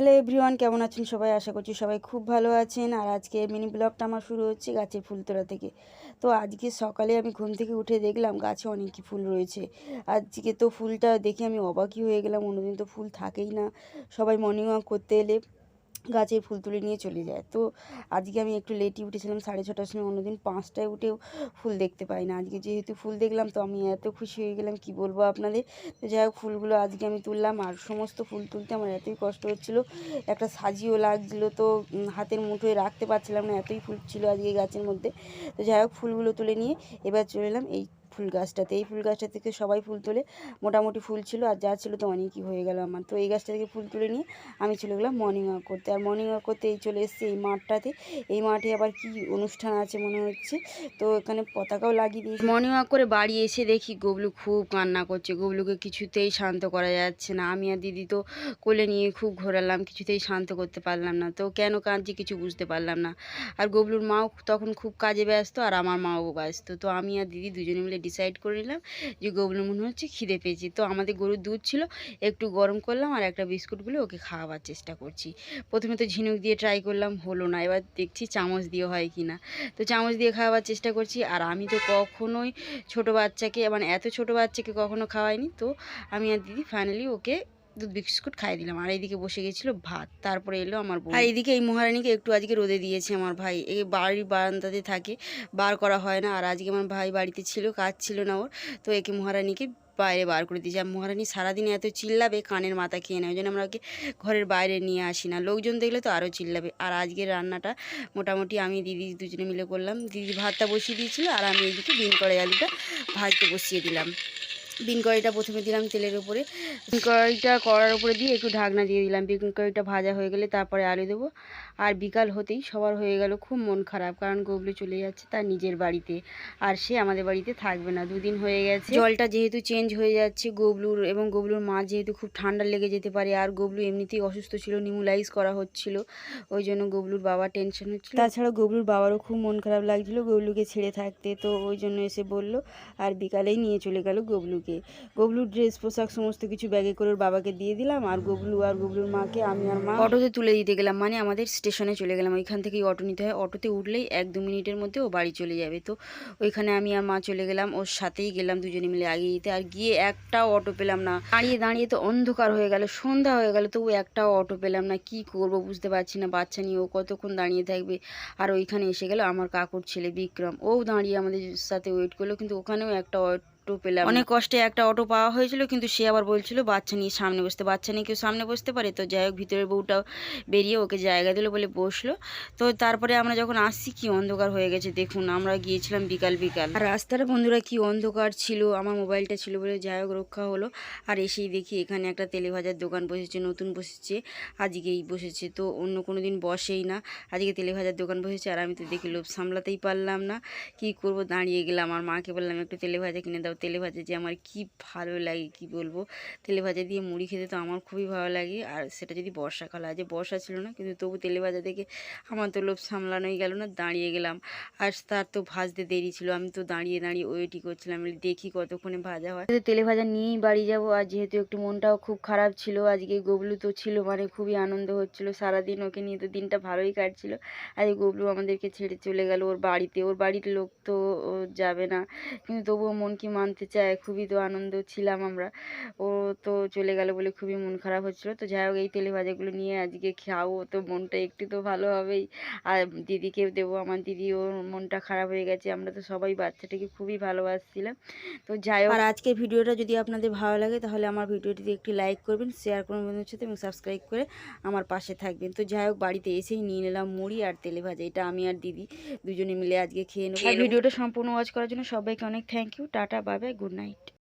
Hello everyone, কেমন আছেন সবাই? আশা করছি সবাই খুব ভালো আছেন। আর আজকে মিনি ব্লগটা আমার শুরু হচ্ছে গাছের ফুল তোলা থেকে। তো আজকে সকালে আমি ঘুম থেকে উঠে দেখলাম গাছে অনেকই ফুল রয়েছে। আজকে তো ফুলটা দেখে আমি অবাকই হয়ে গেলাম, অন্যদিন তো ফুল থাকেই না। সবাই মর্নিং ওয়াক করতে এলে গাছে ফুল তুলে নিয়ে চলে যায়। তো আজকে আমি একটু লেটই উঠেছিলাম, 6:30টার সময়। অন্যদিন 5টায় উঠেও ফুল দেখতে পাই না। আজকে যেহেতু ফুল দেখলাম তো আমি এত খুশি হয়ে গেলাম কি বলবো আপনাদের। তো যাই হোক, ফুলগুলো আজকে আমি তুললাম। আর সমস্ত ফুল তুলতে আমার এতই কষ্ট হচ্ছিল, একটা সাজিও লাগছিলো, তো হাতের মুঠোয় রাখতে পারছিলাম না, এতই ফুল ছিল আজকে গাছের মধ্যে। তো যাই হোক, ফুলগুলো তুলে নিয়ে এবার চলে এলাম এই ফুল গাছটাতে। এই ফুল গাছটা থেকে সবাই ফুল তোলে, মোটামুটি ফুল ছিল, আর যা ছিল তো অনেকই হয়ে গেল আমার। তো এই গাছটা থেকে ফুল তুলে নিয়ে আমি চলে গেলাম মর্নিং ওয়াক করতে। আর মর্নিং ওয়াক করতে এই চলে এসেছি এই মাঠটাতে। এই মাঠে আবার কি অনুষ্ঠান আছে মনে হচ্ছে, তো এখানে পতাকাও লাগিয়ে দিয়েছে। মর্নিং ওয়াক করে বাড়ি এসে দেখি গবলু খুব কান্না করছে। গবলুকে কিছুতেই শান্ত করা যাচ্ছে না। আমি আর দিদি তো কোলে নিয়ে খুব ঘোরালাম, কিছুতেই শান্ত করতে পারলাম না। তো কেন কাঁদছে কিছু বুঝতে পারলাম না। আর গবলুর মাও তখন খুব কাজে ব্যস্ত, আর আমার মাও ব্যস্ত। তো আমি আর দিদি দুজনে মিলে ডিসাইড করে নিলাম যে গবলুর মনে হচ্ছে খিদে পেয়েছে। তো আমাদের গরুর দুধ ছিল, একটু গরম করলাম আর একটা বিস্কুটগুলো ওকে খাওয়াবার চেষ্টা করছি। প্রথমে তো ঝিনুক দিয়ে ট্রাই করলাম, হলো না। এবার দেখছি চামচ দিয়ে হয় কি না। তো চামচ দিয়ে খাওয়াবার চেষ্টা করছি। আর আমি তো কখনোই ছোট বাচ্চাকে, মানে এত ছোট বাচ্চাকে কখনো খাওয়াইনি। তো আমি আর দিদি ফাইনালি ওকে দুধ বিস্কুট খাইয়ে দিলাম। আর এইদিকে বসে গেছিলো ভাত, তারপরে এলো আমার বোন। আর এইদিকে এই মহারানীকে একটু আজকে রোদে দিয়েছে আমার ভাই। এই বাড়ির বারান্দাতে থাকে, বার করা হয় না। আর আজকে আমার ভাই বাড়িতে ছিল, কাজ ছিল না ওর, তো একে মহারানীকে বাইরে বার করে দিয়েছি। আর মহারানী সারাদিন এত চিল্লাবে, কানের মাথা খেয়ে নেয়। ওই জন্য আমরা ওকে ঘরের বাইরে নিয়ে আসি না, লোকজন দেখলে তো আরও চিল্লাবে। আর আজকের রান্নাটা মোটামুটি আমি দিদি দুজনে মিলে করলাম। দিদি ভাতটা বসিয়ে দিয়েছিল, আর আমি এইদিকে বিন কড়াই আলুটা ভাজতে বসিয়ে দিলাম। বিন কড়াইটা প্রথমে দিলাম তেলের উপরে, বিন কড়াইটা কড়ার উপরে দিয়ে একটু ঢাকনা দিয়ে দিলাম। বিন কড়াইটা ভাজা হয়ে গেলে তারপরে আলু দেবো। আর বিকাল হতেই সবার হয়ে গেল খুব মন খারাপ, কারণ গবলু চলে যাচ্ছে তার নিজের বাড়িতে, আর সে আমাদের বাড়িতে থাকবে না। 2 দিন হয়ে গেছে। জলটা যেহেতু চেঞ্জ হয়ে যাচ্ছে গবলুর, এবং গবলুর মা যেহেতু খুব ঠান্ডা লেগে যেতে পারে, আর গবলু এমনিতেই অসুস্থ ছিল, নিমুলাইজ করা হচ্ছিল, ওই জন্য গবলুর বাবা টেনশন হচ্ছিল। তাছাড়া গবলুর বাবারও খুব মন খারাপ লাগছিল গবলুকে ছেড়ে থাকতে, তো ওই জন্য এসে বলল। আর বিকালেই নিয়ে চলে গেল গবলুকে। গবলুর ড্রেস পোশাক সমস্ত কিছু ব্যাগে করে ওর বাবাকে দিয়ে দিলাম। আর গবলু আর গবলুর মাকে আমি আর মা অটোতে তুলে দিতে গেলাম, মানে আমাদের স্টেশনে চলে গেলাম। ওইখান থেকেই অটো নিতে হয়, অটোতে উঠলেই 1-2 মিনিটের মধ্যে ও বাড়ি চলে যাবে। তো ওইখানে আমি আর মা চলে গেলাম, ওর সাথেই গেলাম দুজনে মিলে আগে দিতে। আর গিয়ে একটাও অটো পেলাম না। দাঁড়িয়ে দাঁড়িয়ে তো অন্ধকার হয়ে গেল, সন্ধ্যা হয়ে গেল, তবু একটাও অটো পেলাম না। কি করব বুঝতে পারছি না, বাচ্চা নিয়ে ও কতক্ষণ দাঁড়িয়ে থাকবে। আর ওইখানে এসে গেল আমার কাকুর ছেলে বিক্রম, ও দাঁড়িয়ে আমাদের সাথে ওয়েট করলো, কিন্তু ওখানেও একটা অটো পেলাম। অনেক কষ্টে একটা অটো পাওয়া হয়েছিল, কিন্তু সে আবার বলছিল বাচ্চা নিয়ে সামনে বসতে। বাচ্চা নিয়ে কেউ সামনে বসতে পারে? তো যাই হোক, ভিতরের বউটাও বেরিয়ে ওকে জায়গা দিল বলে বসলো। তো তারপরে আমরা যখন আসছি কি অন্ধকার হয়ে গেছে দেখুন। আমরা গিয়েছিলাম বিকাল বিকাল, আর রাস্তাটা বন্ধুরা কি অন্ধকার ছিল। আমার মোবাইলটা ছিল বলে যাই হোক রক্ষা হলো। আর এসেই দেখি এখানে একটা তেলে ভাজার দোকান বসেছে, নতুন বসেছে, আজকেই বসেছে। তো অন্য কোনো দিন বসেই না, আজকে তেলে ভাজার দোকান বসেছে। আর আমি তো দেখি লোভ সামলাতেই পারলাম না, কি করব, দাঁড়িয়ে গেলাম। আর মাকে বললাম একটু তেলে ভাজা কিনে দাও। তেলে ভাজা যে আমার কি ভালো লাগে কি বলবো, তেলে ভাজা দিয়ে মুড়ি খেতে তো আমার খুবই ভালো লাগে। আর সেটা যদি বর্ষাকাল, আজ বর্ষা ছিল না, কিন্তু তবু তেলে ভাজা দেখে আমার তো লোভ সামলানোই গেল না, দাঁড়িয়ে গেলাম। আর তার তো ভাজতে দেরি ছিল, আমি তো দাঁড়িয়ে দাঁড়িয়ে ওয়েটই করছিলাম, দেখি কতক্ষণে ভাজা হয়। তেলে ভাজা নিয়েই বাড়ি যাব। আর যেহেতু একটু মনটাও খুব খারাপ ছিল, আজকে গবলু তো ছিল, মানে খুবই আনন্দ হচ্ছিল সারাদিন, ওকে নিয়ে তো দিনটা ভালোই কাটছিল। আজকে গবলু আমাদেরকে ছেড়ে চলে গেল ওর বাড়িতে। ওর বাড়ির লোক তো ও যাবে না, কিন্তু তবুও মন কি মানতে চায়, খুবই তো আনন্দ ছিলাম আমরা। ও তো চলে গেল বলে খুবই মন খারাপ হচ্ছিলো। তো যাই হোক, এই তেলে ভাজাগুলো নিয়ে আজকে খাও, তো মনটা একটু তো ভালো হবেই। আর দিদিকেও দেবো, আমার দিদি ওর মনটা খারাপ হয়ে গেছে। আমরা তো সবাই বাচ্চাটাকে খুবই ভালোবাসছিলাম। তো যাই হোক, আর আজকের ভিডিওটা যদি আপনাদের ভালো লাগে তাহলে আমার ভিডিওটিতে একটি লাইক করবেন, শেয়ার করবেন বন্ধুদের সাথে, এবং সাবস্ক্রাইব করে আমার পাশে থাকবেন। তো যাই হোক, বাড়িতে এসেই নিয়ে নিলাম মুড়ি আর তেলে ভাজা, এটা আমি আর দিদি দুজনে মিলে আজকে খেয়ে নেব। আর ভিডিওটা সম্পূর্ণ ওয়াচ করার জন্য সবাইকে অনেক থ্যাংক ইউ। টাটা, বাই বাই, গুড নাইট।